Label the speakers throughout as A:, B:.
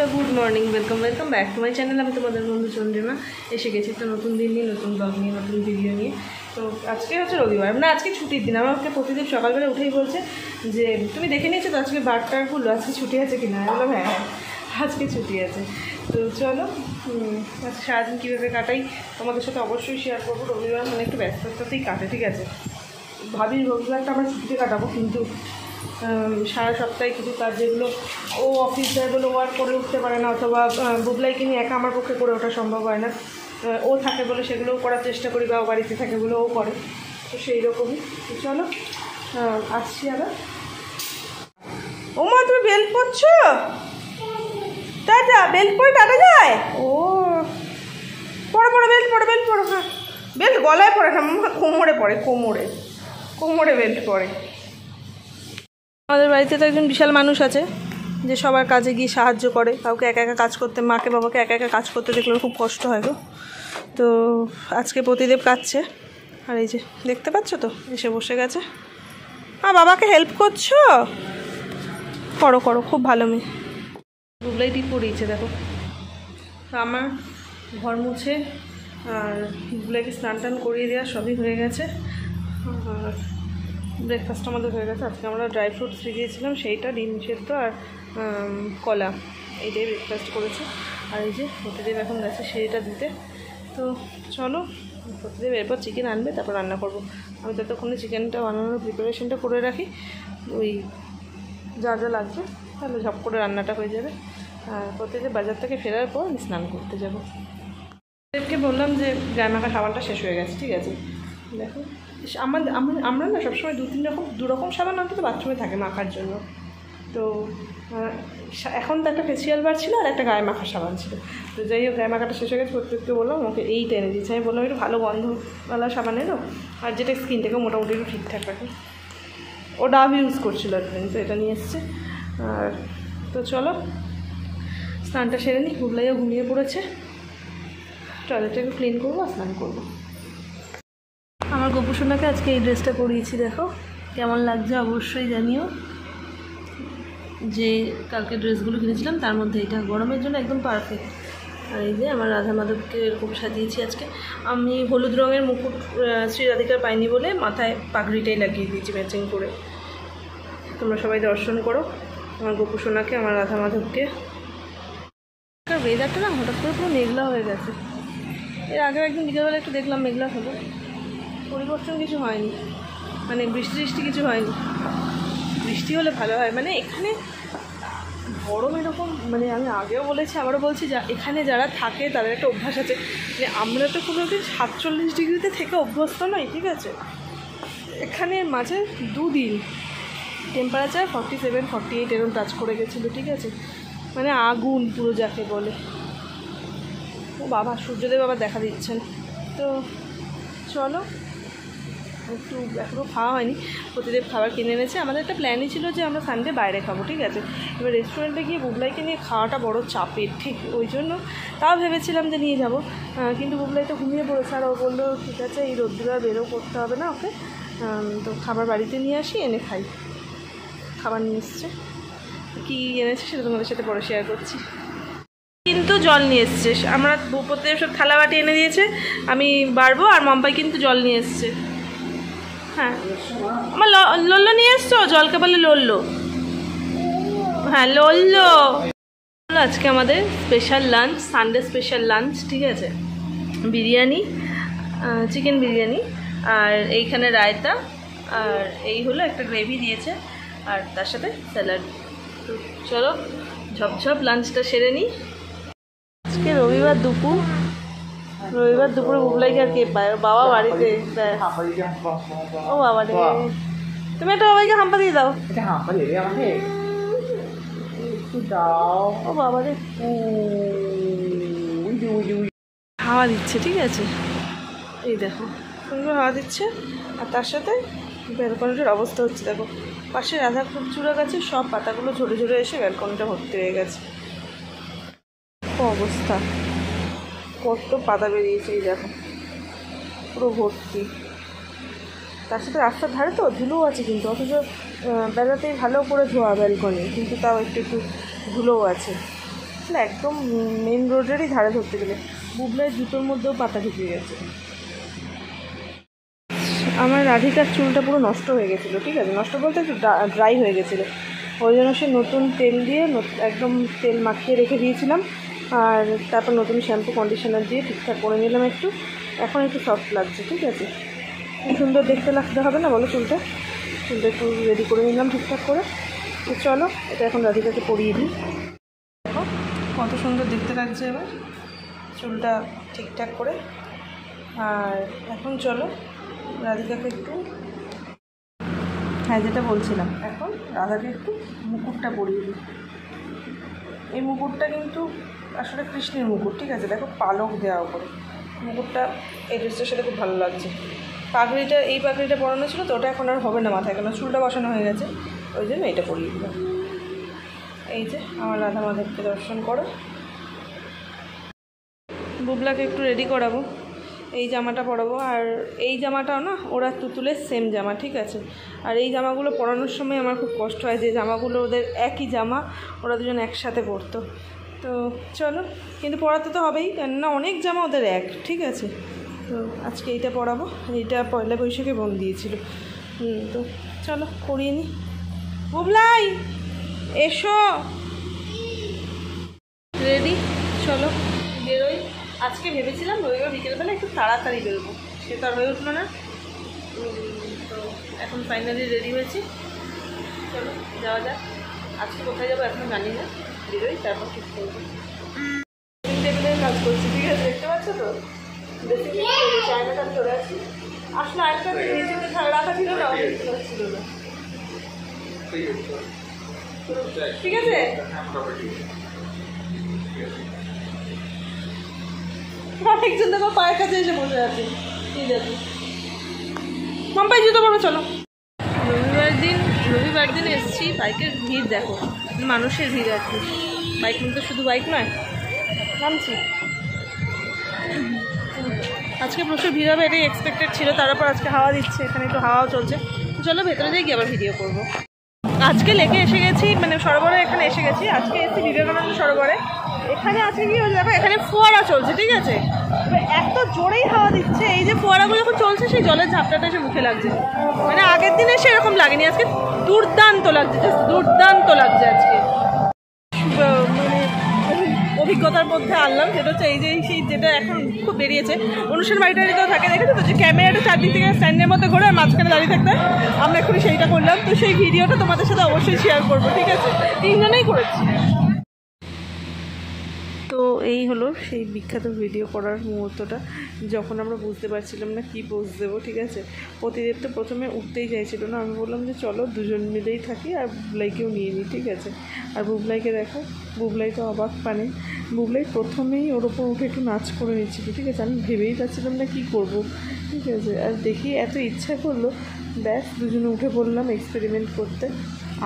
A: বন্ধুরা good morning, welcome back to my channel. আমি তোমাদের বন্ধু চন্দ্রিমা এসে গেছি তো নতুন দিন নিয়ে, নতুন ব্লগ নিয়ে, নতুন ভিডিও নিয়ে। তো আজকে হচ্ছে রবিবার, মানে আজকে ছুটির দিন। আমাকে প্রতিদিন সকালবেলা উঠেই বলছে যে তুমি দেখে নিয়েছো তো আজকে বারটারগুলো, আজকে ছুটি আছে কিনা। আমি বললাম হ্যাঁ আজকে ছুটি আছে। তো চলো আজকে সারাদিন কীভাবে কাটাই তোমাদের সাথে অবশ্যই শেয়ার করবো। রবিবার মানে একটু ব্যস্ততাতেই কাটে, ঠিক আছে। ভাবি রবিবারটা আমরা ছুটিতে কাটাবো, কিন্তু সারা সপ্তাহে কিছু কাজ যেগুলো ও অফিস যায় বলে ও আর করে উঠতে পারে না, অথবা বুবলাইকে নিয়ে একা আমার পক্ষে করে ওঠা সম্ভব হয় না। ও থাকে বলে সেগুলোও করার চেষ্টা করি, বা ও বাড়িতে থাকে বলে ও করে। তো সেই রকমই। চলো আসছি আবার। ও মা তুমি বেল্ট পরছো? টাটা বেল্ট পরে টাটা যায়? ও পরে বেল্ট পরে হ্যাঁ বেল্ট গলায় পরে না, কোমরে পরে, কোমরে বেল্ট পরে। আমাদের বাড়িতে তো একজন বিশাল মানুষ আছে যে সবার কাজে গিয়ে সাহায্য করে। কাউকে একা একা কাজ করতে, মাকে বাবাকে একা একা কাজ করতে দেখলে খুব কষ্ট হয় গো। তো আজকে প্রতিদেব কাটছে, আর এই যে দেখতে পাচ্ছ তো এসে বসে গেছে। বাবাকে হেল্প করছো? করো খুব ভালো মেয়ে। বুবলাই টিপ পড়িয়েছে দেখো। আমার ঘর মুছে আর বুবলাইকে স্নান টান করিয়ে দেওয়া সবই হয়ে গেছে। আর ব্রেকফাস্ট আমাদের হয়ে গেছে। আজকে আমরা ড্রাই ফ্রুটস ভিজিয়েছিলাম, সেইটা ডিম সেদ্ধ আর কলা, এইটাই ব্রেকফাস্ট করেছে। আর এই যে প্রতিদেব এখন গেছে সেইটা দিতে। তো চলো প্রতিদেব এরপর চিকেন আনবে, তারপর রান্না করব। আমি ততক্ষণে চিকেনটা বানানোর প্রিপারেশনটা করে রাখি, ওই যা যা লাগবে, তাহলে ঝপ করে রান্নাটা হয়ে যাবে। আর প্রতিদেব বাজার থেকে ফেরার পর আমি স্নান করতে যাব। প্রতিদেবকে বললাম যে গায়ে মাখা সাবানটা শেষ হয়ে গেছে, ঠিক আছে। দেখো আমরা না সবসময় দু রকম সাবান অন্তত বাথরুমে থাকে মাখার জন্য। তো এখন তো একটা ফেসিয়াল বার ছিল আর একটা গায়ে মাখা সাবান ছিল। তো যাই হোক গায়ে মাখাটা শেষ হয়ে গেছে, প্রত্যেককে বললাম ওকে এইটা এনে দিয়েছে। আমি বললাম একটু ভালো গন্ধওয়ালা সাবান এনো, আর যেটা স্কিনটাকে মোটামুটি একটু ঠিকঠাক রাখে। ও ডাব ইউজ করছিল একদিন, তো এটা নিয়ে এসছে। আর তো চলো স্নানটা সেরে নিই। বুবলাইও ঘুমিয়ে পড়েছে, টয়লেটটা একটু ক্লিন করবো আর স্নান করবো। আমার গোপুসোনাকে আজকে এই ড্রেসটা পরিয়েছি, দেখো কেমন লাগছে অবশ্যই জানিও। যে কালকে ড্রেসগুলো কিনেছিলাম তার মধ্যে এটা গরমের জন্য একদম পারফেক্ট। আর এই যে আমার রাধা মাধবকে এরকম সাজিয়েছি আজকে। আমি হলুদ রঙের মুকুট শ্রী রাধিকার পাইনি বলে মাথায় পাগড়িটাই লাগিয়ে দিয়েছি ম্যাচিং করে। তোমরা সবাই দর্শন করো আমার গোপুসোনাকে, আমার রাধা মাধবকে। ওয়েদারটা না হঠাৎ করে পুরো মেঘলা হয়ে গেছে। এর আগেও একদিন বিকেলবেলা একটু দেখলাম মেঘলা হলো, পরিবর্তন কিছু হয়নি, মানে বৃষ্টি কিছু হয়নি। বৃষ্টি হলে ভালো হয়, মানে এখানে গরম এরকম, মানে আমি আগেও বলেছি আবারও বলছি, এখানে যারা থাকে তাদের একটা অভ্যাস আছে। মানে আমরা তো কোনো দিন 47 ডিগ্রিতে থেকে অভ্যস্ত নই, ঠিক আছে। এখানে মাঝে 2 দিন টেম্পারেচার 47, 48 এরকম টাচ করে গেছিলো, ঠিক আছে। মানে আগুন পুরো যাকে বলে। ও বাবা সূর্যদেব আবার দেখা দিচ্ছেন। তো চলো একটু এখনও খাওয়া হয়নি, প্রতিদেব খাবার কিনে এনেছে। আমাদের একটা প্ল্যানই ছিল যে আমরা সানডে বাইরে খাবো, ঠিক আছে। এবার রেস্টুরেন্টে গিয়ে বুবলাইকে নিয়ে খাওয়াটা বড় চাপের, ঠিক ওই জন্য তাও ভেবেছিলাম যে নিয়ে যাবো, কিন্তু বুবলাই তো ঘুমিয়ে পড়েছে। আর ও বললো ঠিক আছে এই রোদ্দুরে আর বেরো করতে হবে না ওকে, তো খাবার বাড়িতে নিয়ে আসি, এনে খাই। খাবার নিয়ে এসছে, কী এনেছে সেটা তোমাদের সাথে পরে শেয়ার করছি। কিন্তু জল নিয়ে এসছে, আমরা প্রতিদেব সব থালা বাটি এনে দিয়েছে, আমি বাড়বো। আর মাম্পাই কিন্তু জল নিয়ে এসছে। হ্যাঁ আমার লল্লো নিয়ে এসছো, জলকে বলে লল্লো। হ্যাঁ লল্লো। আজকে আমাদের special lunch, Sunday special lunch, ঠিক আছে। বিরিয়ানি, চিকেন বিরিয়ানি, আর এইখানে রায়তা, আর এই হলো একটা গ্রেভি দিয়েছে, আর তার সাথে স্যালাড। তো চলো ঝপঝপ লাঞ্চটা সেরে নিই। আজকে রবিবার দুপুরে বুবলাইকে আর কে পায়, বাবা বাড়িতে দেয়। ও বাবা রে, তুমি একটা বাবাইকে হাম্পা দিয়ে দাও। ও বাবা রে, হাওয়া দিচ্ছে, ঠিক আছে। এই দেখো সুন্দর হাওয়া দিচ্ছে, আর তার সাথে ব্যালকনিটার অবস্থা হচ্ছে দেখো। পাশে রাধা চূড়া গাছে সব পাতাগুলো ঝরে ঝরে এসে ব্যালকনিটা ভর্তি হয়ে গেছে। অবস্থা কত পাতা বেরিয়েছে, এই দেখো পুরো ভর্তি। তার সাথে রাস্তার ধারে তো ধুলোও আছে, কিন্তু অথচ বেলাতেই ভালো করে ধোয়া ব্যালকনি, কিন্তু তাও একটু ধুলোও আছে। একদম মেন রোডেরই ধারে ধরতে গেলে। বুবলাই জুতোর মধ্যেও পাতা ঢুকে গেছে। আমার রাধিকার চুলটা পুরো নষ্ট হয়ে গেছিলো, ঠিক আছে, নষ্ট বলতে একটু ড্রাই হয়ে গেছিলো, ওই জন্য সে নতুন তেল দিয়ে একদম তেল মাখিয়ে রেখে দিয়েছিলাম, আর তারপর নতুন শ্যাম্পু কন্ডিশনার দিয়ে ঠিকঠাক করে নিলাম একটু। এখন একটু সফট লাগছে, ঠিক আছে, সুন্দর দেখতে লাগতে হবে না বলো? চুলটা একটু রেডি করে নিলাম ঠিকঠাক করে। তো চলো এটা এখন রাধিকাকে পরিয়ে দিই। দেখো কত সুন্দর দেখতে লাগছে এবার চুলটা ঠিকঠাক করে। আর এখন চলো রাধিকাকে একটু, হ্যাঁ যেটা বলছিলাম, এখন রাধাকে একটু মুকুটটা পরিয়ে দিই। এই মুকুটটা কিন্তু আসলে কৃষ্ণের মুকুট, ঠিক আছে, দেখো পালক দেওয়া করে মুকুটটা, এই ড্রেসটার সাথে খুব ভালো লাগছে। পাগড়িটা, এই পাগড়িটা পরানো ছিল তো ওটা এখন আর হবে না মাথায়, কেন চুলটা বসানো হয়ে গেছে, ওই জন্য এটা পরিয়ে দিলাম। এই যে আমার রাধা মাধবকে দর্শন করো। বুবলাকে একটু রেডি করাবো, এই জামাটা পরাবো, আর এই জামাটাও না ওরা তুতুলের সেম জামা, ঠিক আছে। আর এই জামাগুলো পরানোর সময় আমার খুব কষ্ট হয়, যে জামাগুলো ওদের একই জামা, ওরা দুজন একসাথে পরতো। তো চলো, কিন্তু পরাতে তো হবেই, কেননা অনেক জামা ওদের এক, ঠিক আছে। তো আজকে এইটা পরাবো, এইটা পয়লা বৈশাখে বোন দিয়েছিল। তো চলো পরিয়ে নিই। বুবলাই এসো, রেডি, চলো বেরোই। আজকে ভেবেছিলাম রবিবার বিকেলবেলা একটু তাড়াতাড়ি বেরোবো, সে তো আর হয়ে উঠলো না। তো এখন ফাইনালি রেডি হয়েছি, চলো যাওয়া যাক। আজকে কোথায় যাবো এখন জানি না, বেরোই তারপর ঠিক করবো। টেবিলের কাজ করছি, ঠিক আছে, দেখতে পাচ্ছ তো, বেসিক্যালি চায়নাটা আমি চলে আসছি। আসলে আরেকটা নিচে রাখা ছিল না, ছিল না, ঠিক আছে। একজন দেখো পায়ের কাছে এসে বসে আছে, ঠিক আছে, মাম্পাই জুতো পড়বে, চলো। রবিবার দিন এসেছি, বাইকের ভিড় দেখো, মানুষের ভিড় আর কি, বাইক নিতে শুধু বাইক নয়, নামছি। আজকে প্রচুর ভিড় হবে এটাই এক্সপেক্টেড ছিল, তারপর আজকে হাওয়া দিচ্ছে, এখানে একটু হাওয়াও চলছে। চলো ভেতরে যাই গিয়ে আবার ভিডিও করবো। আজকে লেকে এসে গেছি, মানে সরোবরে এখানে এসে গেছি, আজকে এসেছি বিবেকানন্দ সরোবরে। এখানে আছে কি দেখো, এখানে ফোয়ারা চলছে, ঠিক আছে, এত জোরেই হাওয়া দিচ্ছে, এই যে ফোয়ারাগুলো যখন চলছে সেই জলের ঝাপটাটা এসে মুখে লাগছে, মানে আগের দিন এসে এরকম লাগেনি, আজকে দুর্দান্ত লাগছে, জাস্ট দুর্দান্ত লাগছে আজকে। মানে অভিজ্ঞতার মধ্যে আনলাম, যেটা হচ্ছে এই যে সেই যেটা এখন খুব বেরিয়েছে, অনুষ্ঠান বাড়িটারিতেও থাকে, দেখেছো তো, যে ক্যামেরাটা চারদিক থেকে স্ট্যান্ডের মধ্যে ঘোরে আর মাঝখানে দাঁড়িয়ে থাকতে, আমরা এখনই সেইটা করলাম। তো সেই ভিডিওটা তোমাদের সাথে অবশ্যই শেয়ার করবো, ঠিক আছে, তিনজনেই করেছি। তো এই হলো সেই বিখ্যাত ভিডিও করার মুহূর্তটা, যখন আমরা বুঝতে পারছিলাম না কী পোজ দেবো, ঠিক আছে। প্রতিদেব তো প্রথমে উঠতেই চাইছিল না, আমি বললাম যে চলো দুজন মিলেই থাকি আর বুবলাইকেও নিয়ে নিই, ঠিক আছে। আর বুবলাইকে দেখো, বুবলাই তো অবাক, পানে বুবলাই প্রথমেই ওর ওপর উঠে একটু নাচ করে নিচ্ছিল, ঠিক আছে, আমি ভেবেই পাচ্ছিলাম না কী করবো, ঠিক আছে। আর দেখি এত ইচ্ছা করলো, ব্যাস দুজনে উঠে পড়লাম এক্সপেরিমেন্ট করতে।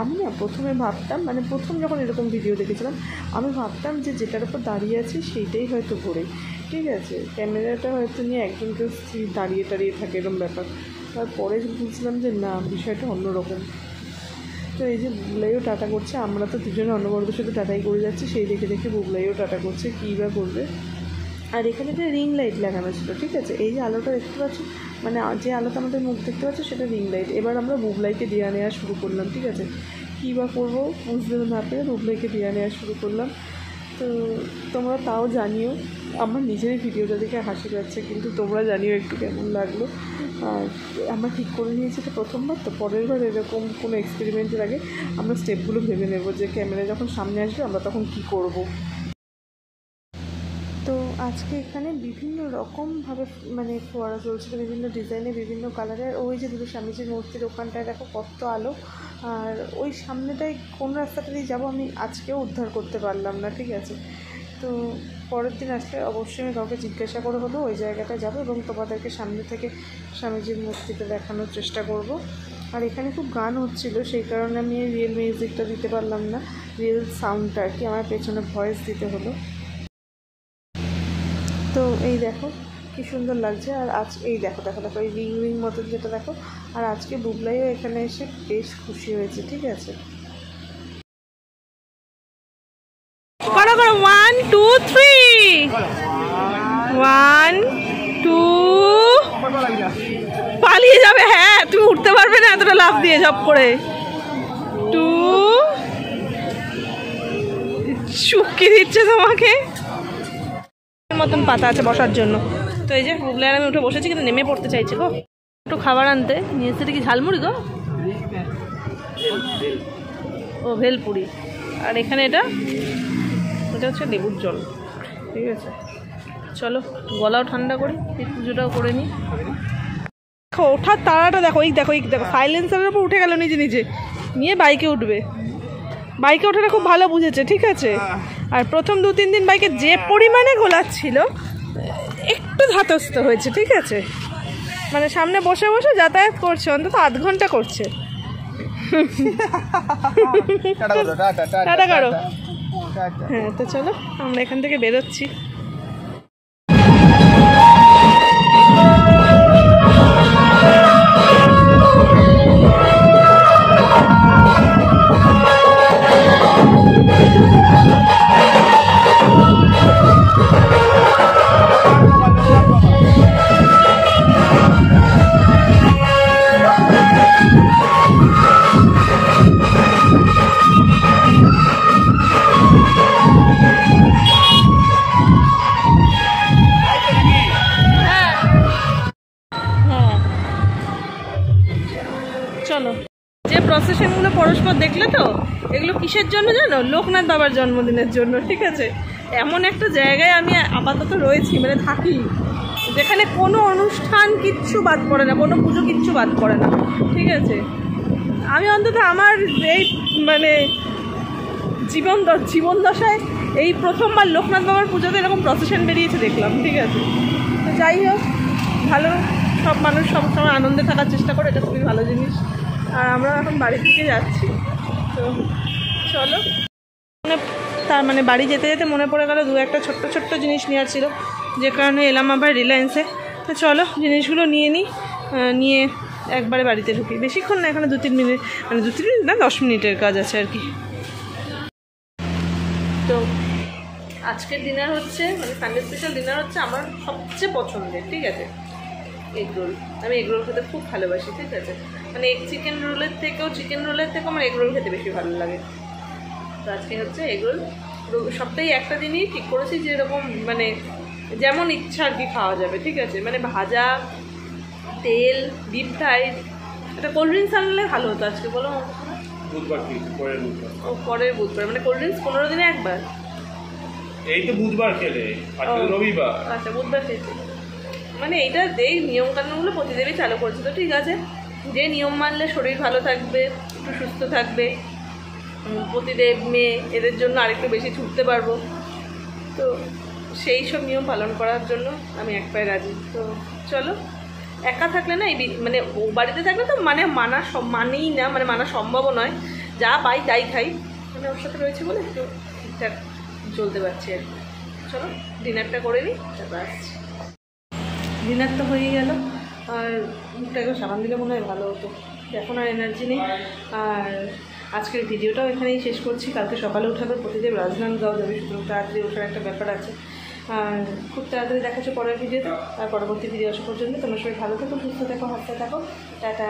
A: আমি না প্রথমে ভাবতাম, মানে প্রথম যখন এরকম ভিডিও দেখেছিলাম আমি ভাবতাম যে যেটার উপর দাঁড়িয়ে আছি সেইটাই হয়তো ঘোরে, ঠিক আছে, ক্যামেরাটা হয়তো নিয়ে একজন কেউ স্থির দাঁড়িয়ে থাকে এরকম ব্যাপার। তারপরে বুঝলাম যে না, বিষয়টা অন্যরকম। তো এই যে বুবলাইও টাটা করছে, আমরা তো দুজনে অন্নবরত শুধু টাটাই করে যাচ্ছি, সেই দেখে দেখে বুবলাইও টাটা করছে, কী বা করবে। আর এখানে যে রিং লাইট লাগানো ছিল, ঠিক আছে, এই যে আলোটা দেখতে পাচ্ছি, মানে যে আলোটা আমাদের মুখ দেখতে পাচ্ছি সেটা রিং লাইট। এবার আমরা বুবলাইকে দিয়ে নেওয়া শুরু করলাম, ঠিক আছে, কী বা করবো বুঝতে না পেরে বুবলাইকে দিয়ে নেওয়া শুরু করলাম। তো তোমরা তাও জানিও, আমার নিজেরই ভিডিওটা দেখে হাসি পাচ্ছে, কিন্তু তোমরা জানিও একটু কেমন লাগলো। আর আমরা ঠিক করে নিয়েছি এটা প্রথমবার, তো পরের বার এরকম কোনো এক্সপেরিমেন্টের আগে আমরা স্টেপগুলো ভেবে নেব, যে ক্যামেরা যখন সামনে আসবে আমরা তখন কী করব। তো আজকে এখানে বিভিন্ন রকমভাবে মানে ফোয়ারা চলছিল, বিভিন্ন ডিজাইনে, বিভিন্ন কালারের। ওই যে দুটো স্বামীজির মূর্তির ওখানটায় দেখো কত আলো, আর ওই সামনেটায় কোন রাস্তাটা দিয়ে যাবো আমি আজকেও উদ্ধার করতে পারলাম না, ঠিক আছে। তো পরের দিন আসলে অবশ্যই আমি কাউকে জিজ্ঞাসা করে হলো ওই জায়গাটায় যাবো এবং তোমাদেরকে সামনে থেকে স্বামীজির মূর্তিটা দেখানোর চেষ্টা করব। আর এখানে খুব গান হচ্ছিলো, সেই কারণে আমি রিয়েল মিউজিকটা দিতে পারলাম না, রিয়েল সাউন্ডটা আর কি, আমার পেছনে ভয়েস দিতে হলো। তো এই দেখো কি সুন্দর লাগছে। আর আজ এই দেখো দেখো দেখো এই রিং মতন যেটা দেখো, আর আজকে বুবলাইও এখানে এসে বেশ খুশি হয়েছে, ঠিক আছে। করো করো 1 2 3 1 2 পালিয়ে যাবে। হ্যাঁ তুমি উঠতে পারবে না এতটা লাফ দিয়ে ঝপ করে। 2 চুপকি দিচ্ছে তোমাকে মতন পাতা আছে বসার জন্য। তো এই যে বুবলার আমি উঠে বসেছি কিন্তু নেমে পড়তে চাইছি গো। একটু খাবার আনতে নিয়ে এসে কি ঝালমুড়ি গো, ও ভেলপুরি। আর এখানে এটা হচ্ছে লেবুর জল। ঠিক আছে চলো গলাও ঠান্ডা করি, এই পুজোটাও করে নিই। ওঠার তাড়াটা দেখো, এই দেখো সাইলেন্সারের উপর উঠে গেল নিজে নিজে, নিয়ে বাইকে উঠবে। বাইকে ওঠাটা খুব ভালো বুঝেছে। ঠিক আছে আর প্রথম 2-3 দিন বাইকে যে পরিমাণে গোলাচ্ছিল একটু ধাতস্থ হয়েছে। ঠিক আছে মানে সামনে বসে বসে যাতায়াত করছে, অন্তত আধ ঘন্টা করছে। টাটা করো। হ্যাঁ তো চলো আমরা এখান থেকে বেরোচ্ছি। চলো যে প্রসেশনগুলো পরস্পর দেখলে তো, এগুলো কিসের জন্য জানো? লোকনাথ বাবার জন্মদিনের জন্য। ঠিক আছে এমন একটা জায়গায় আমি আপাতত রয়েছি, মানে থাকি, যেখানে কোনো অনুষ্ঠান কিচ্ছু বাদ পড়ে না, কোনো পুজো কিচ্ছু বাদ পড়ে না। ঠিক আছে আমি অন্তত আমার এই মানে জীবন দশায় এই প্রথমবার লোকনাথ বাবার পুজোতে এরকম প্রসেশন বেরিয়েছে দেখলাম। ঠিক আছে তো যাই হোক ভালো, সব মানুষ সবসময় আনন্দে থাকার চেষ্টা করে, এটা খুবই ভালো জিনিস। আর আমরা এখন বাড়ির দিকে যাচ্ছি। তো চলো তার মানে বাড়ি যেতে যেতে মনে পড়ে গেল 2-1 ছোট্ট জিনিস নেওয়ার ছিল, যে কারণে এলাম আবার রিলায়েন্সে। তো চলো জিনিসগুলো নিয়ে নিই, নিয়ে একবারে বাড়িতে ঢুকি। বেশিক্ষণ না, এখানে 2-3 মিনিট, মানে 2-3 মিনিট না 10 মিনিটের কাজ আছে আর কি। তো আজকের ডিনার হচ্ছে মানে সানডে স্পেশাল ডিনার হচ্ছে আমার সবচেয়ে পছন্দের। ঠিক আছে এগরোল, আমি এগরোল খেতে খুব ভালোবাসি। ঠিক আছে মানে চিকেন রোলের থেকেও আমার এগরোল খেতে বেশি ভালো লাগে। তো আজকে হচ্ছে এগরোল। সপ্তাহে একটা দিনই ঠিক করেছি যে এরকম মানে যেমন ইচ্ছা আর কি খাওয়া যাবে। ঠিক আছে মানে ভাজা, তেল, ডিপ ফ্রাইড, একটা কোল্ড ড্রিঙ্কস আনলে ভালো হতো আজকে। বলো পরের বুধবার মানে কোল্ড ড্রিঙ্কস 15 দিনে একবার।
B: এই তো বুধবার খেলে, আজকে রবিবার।
A: আচ্ছা বুধবার খেয়েছি, মানে এইটা এই নিয়মকানুনগুলো প্রতিদেবই চালু করেছে। তো ঠিক আছে যে নিয়ম মানলে শরীর ভালো থাকবে, একটু সুস্থ থাকবে, প্রতিদেব মেয়ে এদের জন্য আরেকটু বেশি ছুটতে পারবো। তো সেই সব নিয়ম পালন করার জন্য আমি এক পায়ে রাজি। তো চলো একা থাকলে না এই মানে ও বাড়িতে থাকলে তো মানে মানেই না, মানে মানা সম্ভবও নয়, যা পাই তাই খাই। মানে ওর সাথে রয়েছে বলে একটু ঠিকঠাক চলতে পারছি আর কি। চলো ডিনারটা করে নিই, তারপর আসছি। ডিনার তো হয়ে গেল, আর মুখটা একটু সাবান দিলে মনে হয় ভালো হতো, এখন আর এনার্জি নেই। আর আজকের ভিডিওটাও এখানেই শেষ করছি। কালকে সকালে উঠাবে প্রতিদেব রাজনান্দগাঁও যাবে, সুতরাং তাড়াতাড়ি ওঠার একটা ব্যাপার আছে। আর খুব তাড়াতাড়ি দেখা হচ্ছে পরের ভিডিওতে। আর পরবর্তী ভিডিও আসা পর্যন্ত তোমরা সবাই ভালো থাকো, সুস্থ থাকো, হাসতে থাকো। টাটা।